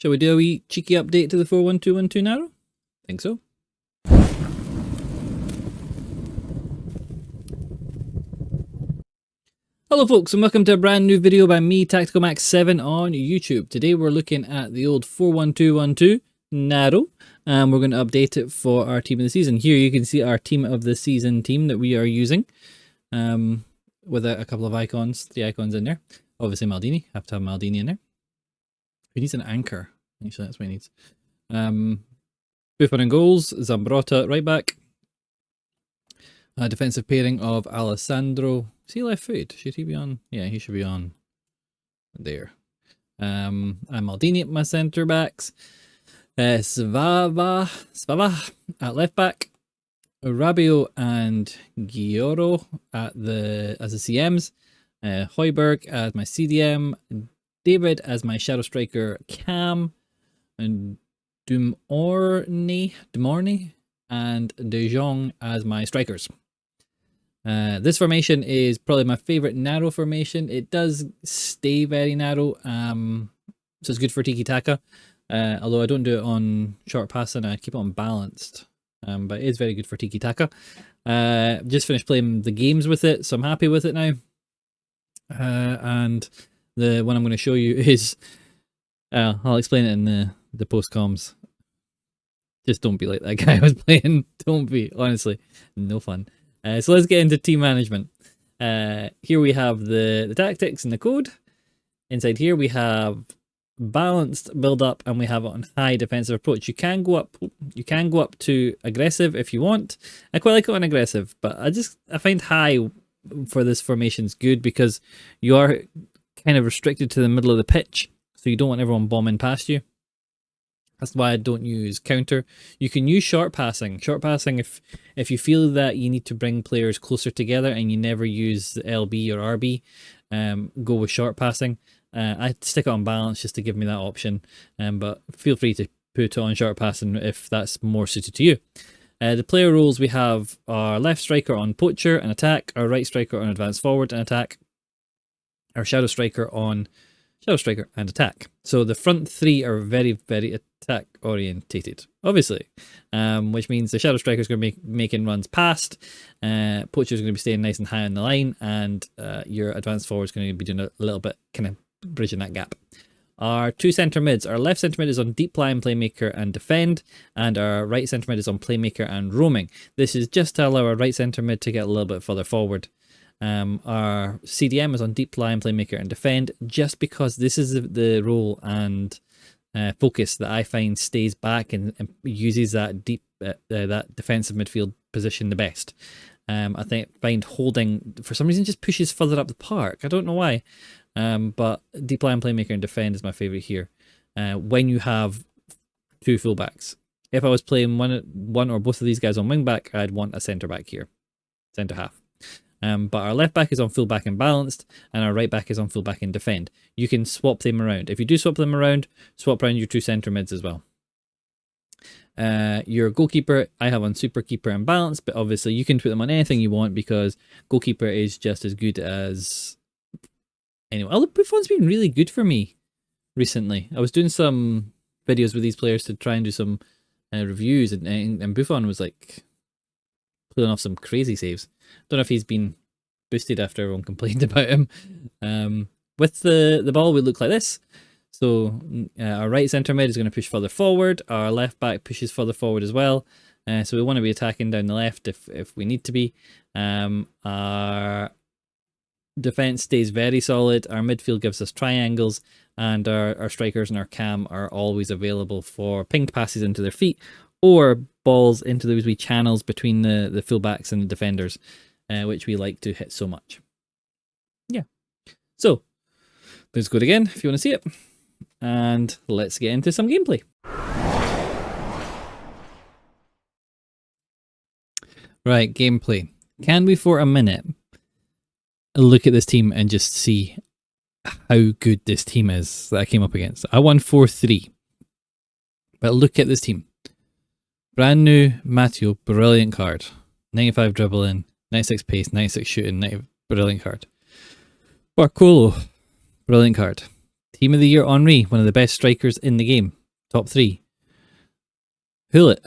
Shall we do a wee cheeky update to the 4-1-2-1-2 narrow? Think so. Hello folks, and welcome to a brand new video by me, Tactical Max 7 on YouTube. Today we're looking at the old 4-1-2-1-2 narrow, and we're going to update it for our team of the season. Here you can see our team of the season team that we are using, with a couple of icons, 3 icons in there. Obviously Maldini, have to have Maldini in there. He needs an anchor, actually that's what he needs. Buffon in goals, Zambrotta right back. A defensive pairing of Alessandro. Is he left footed? Should he be on? Yeah, he should be on there. And Maldini at my centre backs. Svava at left back. Rabiot and Gioro as the CMs. Højbjerg as my CDM. David as my shadow striker Cam. And Dumorny and De Jong as my strikers. This formation is probably my favourite narrow formation. It does stay very narrow, so it's good for tiki taka. Although I don't do it on short passing, I keep it on balanced. But it is very good for tiki taka. Just finished playing the games with it, so I'm happy with it now. And the one I'm going to show you is, I'll explain it in the post comms. Just don't be like that guy I was playing. Don't be, honestly, no fun. So let's get into team management. Here we have the tactics and the code. Inside here we have balanced build up, and we have it on high defensive approach. You can go up to aggressive if you want. I quite like it on aggressive, but I find high for this formation is good because you are kind of restricted to the middle of the pitch, so you don't want everyone bombing past you. That's why I don't use counter. You can use short passing. Short passing if you feel that you need to bring players closer together and you never use LB or RB, go with short passing. I stick it on balance just to give me that option, but feel free to put it on short passing if that's more suited to you. The player roles, we have our left striker on poacher and attack, our right striker on advance forward and attack, our shadow striker on shadow striker and attack. So the front 3 are very, very attack orientated, obviously, which means the shadow striker is going to be making runs past, poacher is going to be staying nice and high on the line, and your advanced forward is going to be doing a little bit, kind of bridging that gap. Our 2 centre mids, our left centre mid is on deep line, playmaker and defend, and our right centre mid is on playmaker and roaming. This is just to allow our right centre mid to get a little bit further forward. Our CDM is on deep line, playmaker and defend, just because this is the role and focus that I find stays back and uses that deep that defensive midfield position the best. I find holding for some reason just pushes further up the park. I don't know why, but deep line, playmaker and defend is my favourite here. When you have 2 fullbacks, if I was playing one or both of these guys on wing back, I'd want a centre back here, centre half. But our left back is on full back and balanced, and our right back is on full back and defend. You can swap them around. If you do swap them around, swap around your 2 centre mids as well. Your goalkeeper, I have on super keeper and balance, but obviously you can put them on anything you want because goalkeeper is just as good as anyone. Although Buffon's been really good for me recently. I was doing some videos with these players to try and do some reviews, and Buffon was like pulling off some crazy saves. Don't know if he's been boosted after everyone complained about him. With the ball, we look like this. So our right centre mid is going to push further forward. Our left back pushes further forward as well. So we want to be attacking down the left if we need to be. Our defence stays very solid. Our midfield gives us triangles, and our strikers and our cam are always available for pinged passes into their feet or balls into those wee channels between the fullbacks and the defenders, which we like to hit so much. Yeah. So let's go again if you want to see it. And let's get into some gameplay. Right, gameplay. Can we for a minute look at this team and just see how good this team is that I came up against? I won 4-3. But look at this team. Brand new Matteo, brilliant card. 95 dribbling, 96 pace, 96 shooting, 90, brilliant card. Barcolo, brilliant card. Team of the Year Henri, one of the best strikers in the game. Top 3. Hullet.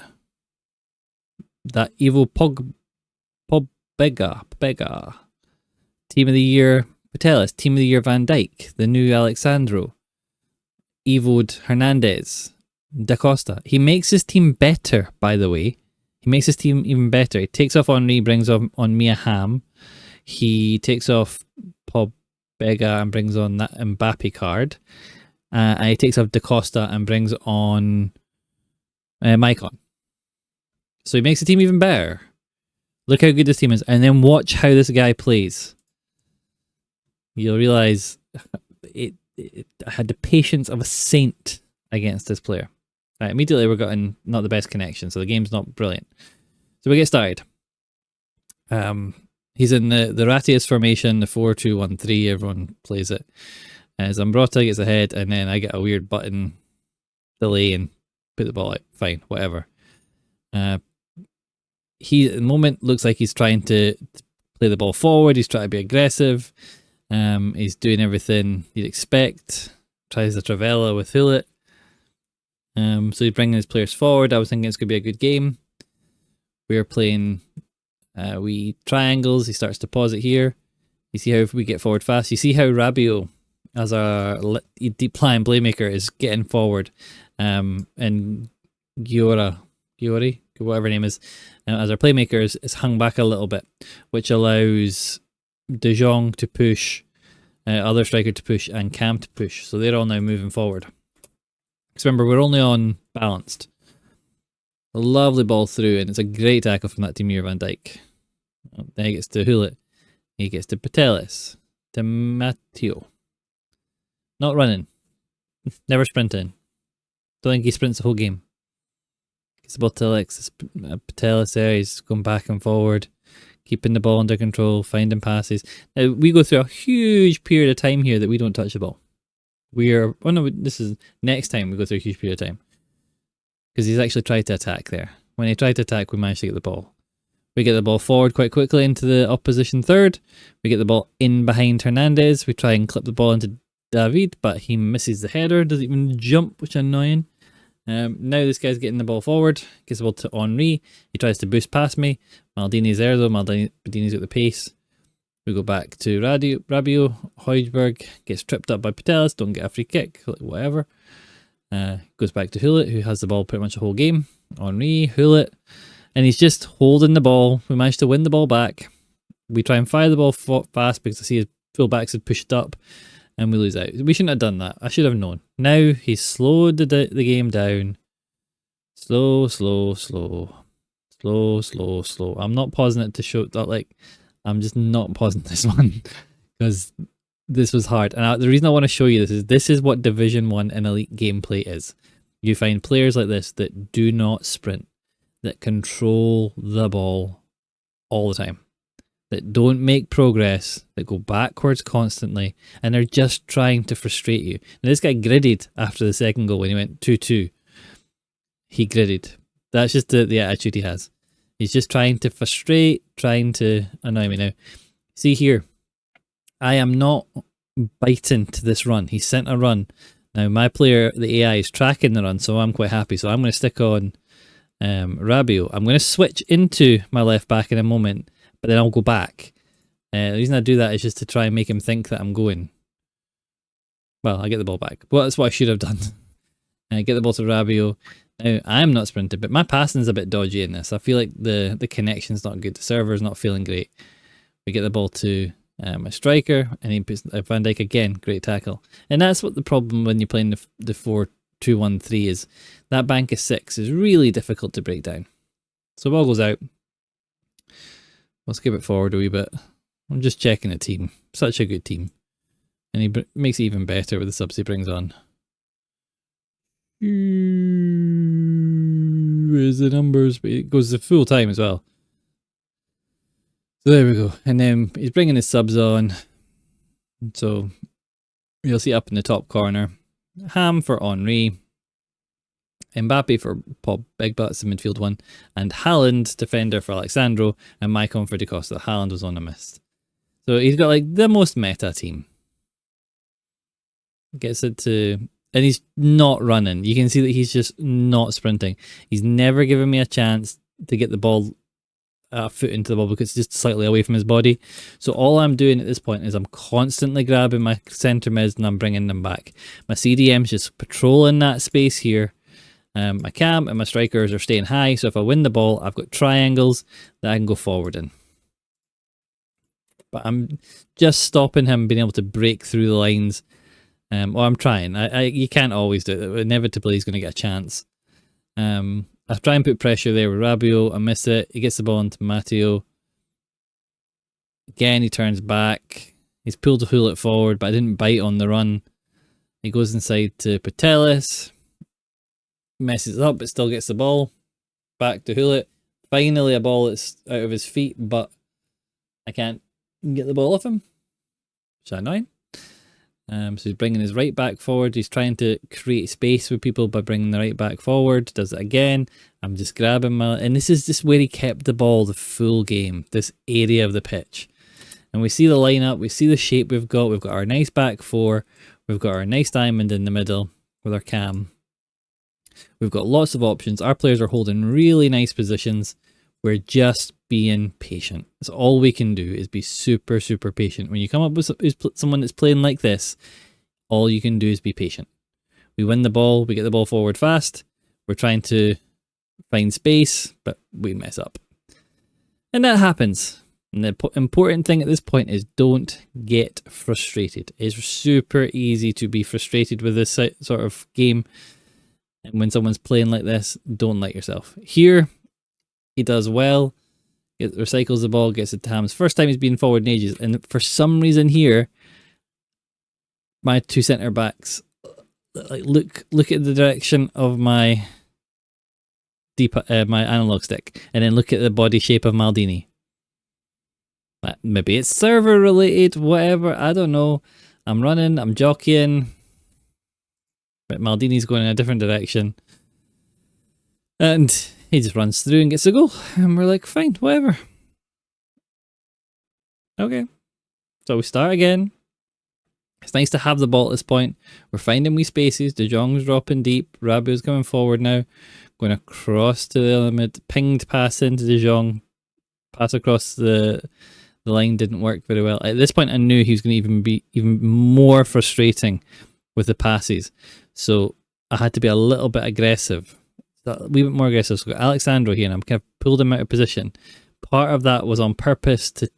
That evil Pobega. Team of the Year Patelis. Team of the Year Van Dijk. The new Alexandro. Evoed Hernandez. Da Costa. He makes his team better, by the way. He makes his team even better. He takes off Henri, brings on Mia Hamm. He takes off Pobega and brings on that Mbappe card. And he takes off Da Costa and brings on Maicon. So he makes the team even better. Look how good this team is. And then watch how this guy plays. You'll realise I had the patience of a saint against this player. Right, immediately we're getting not the best connection, so the game's not brilliant. So we get started. He's in the Ratius formation, the 4-2-1-3. Everyone plays it. Zambrotta gets ahead, and then I get a weird button delay and put the ball out. Fine, whatever. He at the moment looks like he's trying to play the ball forward. He's trying to be aggressive. He's doing everything you'd expect. Tries the Travella with Hullet. So he's bringing his players forward. I was thinking it's going to be a good game. We're playing wee triangles. He starts to pause it here. You see how if we get forward fast. You see how Rabiot, as our deep line playmaker, is getting forward. And Giori, whatever her name is, as our playmaker is hung back a little bit, which allows De Jong to push, other striker to push, and Cam to push. So they're all now moving forward. Because remember, we're only on balanced. A lovely ball through, and it's a great tackle from that Team Year Van Dijk. Then he gets to Hullet. He gets to Patelis. To Matteo. Not running. Never sprinting. Don't think he sprints the whole game. Gets the ball to Alexis Patelis there. He's going back and forward. Keeping the ball under control. Finding passes. Now, we go through a huge period of time here that we don't touch the ball. This is next time we go through a huge period of time. Because he's actually tried to attack there. When he tried to attack, we managed to get the ball. We get the ball forward quite quickly into the opposition third. We get the ball in behind Hernandez. We try and clip the ball into David, but he misses the header. Doesn't even jump, which is annoying. Now this guy's getting the ball forward. Gets the ball to Henri. He tries to boost past me. Maldini's there though. Maldini's got the pace. We go back to Rabiot. Højbjerg gets tripped up by Patelis. Don't get a free kick. Whatever. Goes back to Hullet, who has the ball pretty much the whole game. Henri, Hullet. And he's just holding the ball. We managed to win the ball back. We try and fire the ball fast because I see his full-backs had pushed up. And we lose out. We shouldn't have done that. I should have known. Now he's slowed the game down. Slow. I'm not pausing it to show that, I'm just not pausing this one because this was hard. And the reason I want to show you this is what Division 1 and Elite gameplay is. You find players like this that do not sprint, that control the ball all the time, that don't make progress, that go backwards constantly, and they're just trying to frustrate you. Now, this guy gridded after the second goal when he went 2-2. He gridded. That's just the attitude he has. He's just trying to frustrate, trying to annoy me now. See here, I am not biting to this run. He sent a run. Now my player, the AI, is tracking the run, so I'm quite happy. So I'm going to stick on Rabiot. I'm going to switch into my left back in a moment, but then I'll go back. The reason I do that is just to try and make him think that I'm going. Well, I get the ball back. Well, that's what I should have done. Get the ball to Rabiot. Now, I'm not sprinting, but my passing's a bit dodgy in this. I feel like the connection's not good. The server's not feeling great. We get the ball to my striker, and he puts Van Dijk again. Great tackle. And that's what the problem when you're playing the 4-2-1-3 is. That bank of 6 is really difficult to break down. So ball goes out. We'll skip it forward a wee bit. I'm just checking the team. Such a good team. And he makes it even better with the subs he brings on. Where's the numbers? But it goes the full time as well. So there we go. And then he's bringing his subs on. So you'll see up in the top corner. Ham for Henri. Mbappe for Pop Big Butts, the midfield one. And Haaland, defender for Alexandro. And Maicon for Da Costa. Haaland was on a miss. So he's got the most meta team. gets it to, and he's not running. You can see that he's just not sprinting. He's never given me a chance to get the ball, foot into the ball, because it's just slightly away from his body. So all I'm doing at this point is I'm constantly grabbing my centre mids and I'm bringing them back. My CDM's just patrolling that space here. My cam and my strikers are staying high, so if I win the ball, I've got triangles that I can go forward in. But I'm just stopping him being able to break through the lines. Well, I'm trying. You can't always do it. Inevitably, he's going to get a chance. I try and put pressure there with Rabiot. I miss it. He gets the ball into Matteo. Again, he turns back. He's pulled to Hullet forward, but I didn't bite on the run. He goes inside to Patelis. Messes up, but still gets the ball. Back to Hullet. Finally, a ball that's out of his feet, but I can't get the ball off him. Which is annoying. So he's bringing his right back forward. He's trying to create space with people by bringing the right back forward. Does it again. I'm just grabbing my... And this is just where he kept the ball the full game. This area of the pitch. And we see the lineup. We see the shape we've got. We've got our nice back four. We've got our nice diamond in the middle with our cam. We've got lots of options. Our players are holding really nice positions. We're just being patient. That's all we can do, is be super, super patient. When you come up with someone that's playing like this, all you can do is be patient. We win the ball, we get the ball forward fast. We're trying to find space, but we mess up. And that happens. And the important thing at this point is don't get frustrated. It's super easy to be frustrated with this sort of game. And when someone's playing like this, don't let yourself. Here, he does well. He recycles the ball, gets it to Hams. First time he's been forward in ages. And for some reason here, my two centre backs, like look at the direction of my my analog stick, and then look at the body shape of Maldini. Maybe it's server related, whatever. I don't know. I'm running, I'm jockeying. But Maldini's going in a different direction. And he just runs through and gets a goal. And we're like, fine, whatever. Okay. So we start again. It's nice to have the ball at this point. We're finding wee spaces. De Jong's dropping deep. Rabiot's coming forward now. Going across to the limit. Pinged pass into De Jong. Pass across the line didn't work very well. At this point, I knew he was going to even be even more frustrating with the passes. So I had to be a little bit aggressive. A wee bit more aggressive. So I've got Alexandro here, and I'm kind of pulled him out of position. Part of that was on purpose to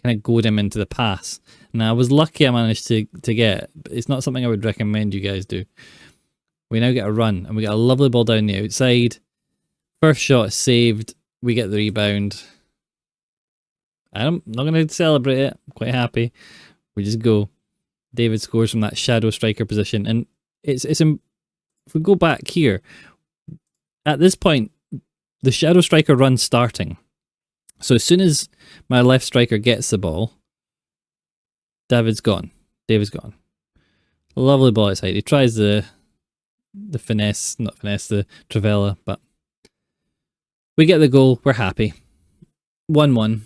kind of goad him into the pass. Now I was lucky I managed to get, but it's not something I would recommend you guys do. We now get a run, and we get a lovely ball down the outside. First shot is saved. We get the rebound. I'm not going to celebrate it. I'm quite happy. We just go. David scores from that shadow striker position, and it's if we go back here, at this point, the shadow striker run's starting. So as soon as my left striker gets the ball, David's gone. David's gone. A lovely ball outside. He tries the finesse, not finesse, the Travella, but we get the goal. We're happy. 1-1.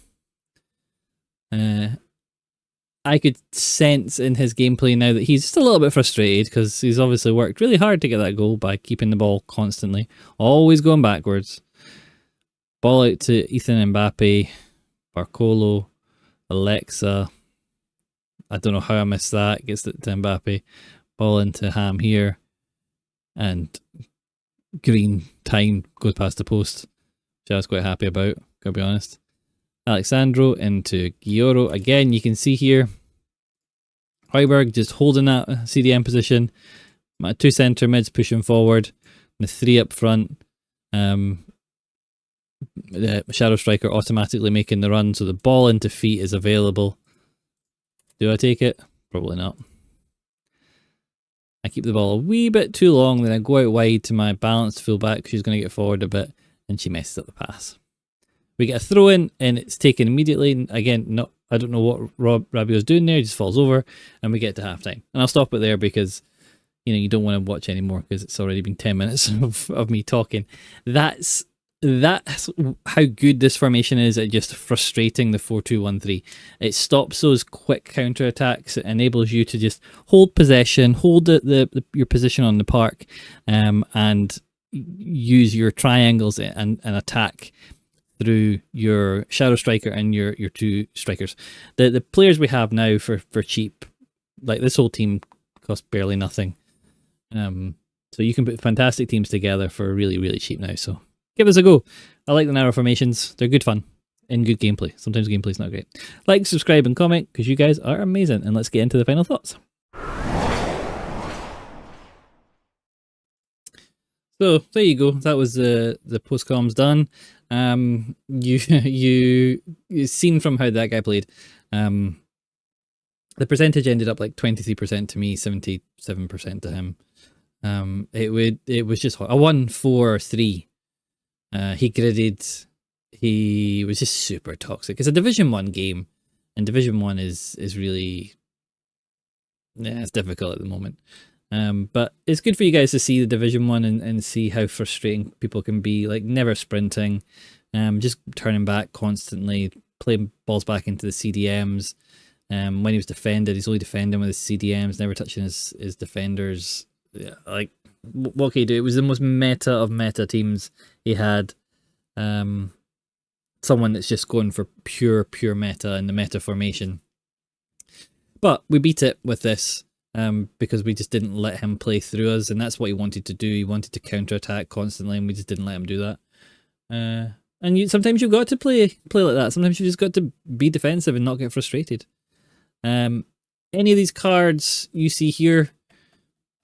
I could sense in his gameplay now that he's just a little bit frustrated, because he's obviously worked really hard to get that goal by keeping the ball constantly, always going backwards. Ball out to Ethan Mbappe, Barcolo, Alexa. I don't know how I missed that. Gets it to Mbappe. Ball into Ham here. And green time goes past the post, which I was quite happy about, gotta be honest. Alexandro into Gioro. Again, you can see here, Højbjerg just holding that CDM position. My two centre mids pushing forward. The three up front. The shadow striker automatically making the run, so the ball into feet is available. Do I take it? Probably not. I keep the ball a wee bit too long, then I go out wide to my balanced fullback. She's going to get forward a bit, and she messes up the pass. We get a throw in, and it's taken immediately. Again, I don't know what Rabiot's doing there. He just falls over, and we get to halftime. And I'll stop it there because, you know, you don't want to watch anymore because it's already been 10 minutes of me talking. That's that's how good this formation is at just frustrating the 4-2-1-3. It stops those quick counter attacks. It enables you to just hold possession, hold your position on the park, and use your triangles and attack through your shadow striker and your two strikers. The players we have now for cheap, like this whole team costs barely nothing. So you can put fantastic teams together for really, really cheap now. So give us a go. I like the narrow formations. They're good fun and good gameplay. Sometimes gameplay's not great. Like, subscribe, and comment because you guys are amazing. And let's get into the final thoughts. So there you go. That was the post-comms done. You seen from how that guy played. The percentage ended up like 23% to me, 77% to him. It was just hot. I won 4-3. He gridded. He was just super toxic. It's a Division 1 game, and Division 1 is really, it's difficult at the moment. But it's good for you guys to see the Division 1 and see how frustrating people can be, like never sprinting, just turning back constantly, playing balls back into the CDMs. When he was defended, he's only defending with his CDMs, never touching his defenders. Yeah, like, what can you do? It was the most meta of meta teams he had. Someone that's just going for pure meta and the meta formation. But we beat it with this. Because we just didn't let him play through us, and that's what he wanted to do. He wanted to counterattack constantly, and we just didn't let him do that. And sometimes you've got to play like that. Sometimes you just got to be defensive and not get frustrated. Any of these cards you see here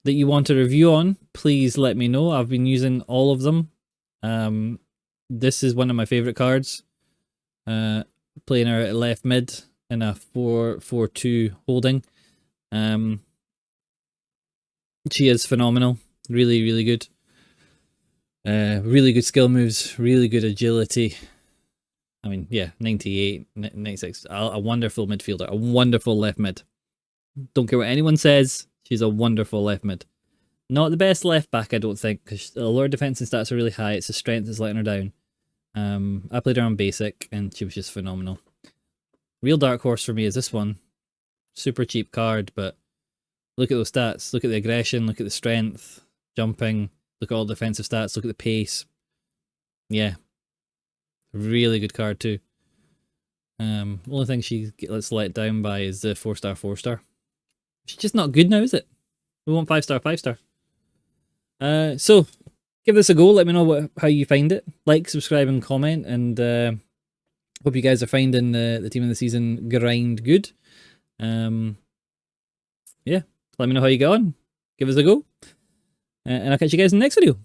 that you want a review on, please let me know. I've been using all of them. This is one of my favorite cards. Playing her at left mid in a 4-4-2 holding. She is phenomenal. Really, really good. Really good skill moves. Really good agility. I mean, yeah, 98, 96. A wonderful midfielder. A wonderful left mid. Don't care what anyone says. She's a wonderful left mid. Not the best left back, I don't think, because a lot of defense and stats are really high. It's the strength that's letting her down. I played her on basic, and she was just phenomenal. Real dark horse for me is this one. Super cheap card, but look at those stats. Look at the aggression. Look at the strength. Jumping. Look at all the defensive stats. Look at the pace. Yeah. Really good card too. Only thing she gets let down by is the 4-star, 4-star. She's just not good now, is it? We want 5-star, 5-star. So, give this a go. Let me know how you find it. Like, subscribe, and comment. And hope you guys are finding the team of the season grind good. Yeah, let me know how you get on. Give us a go. And I'll catch you guys in the next video.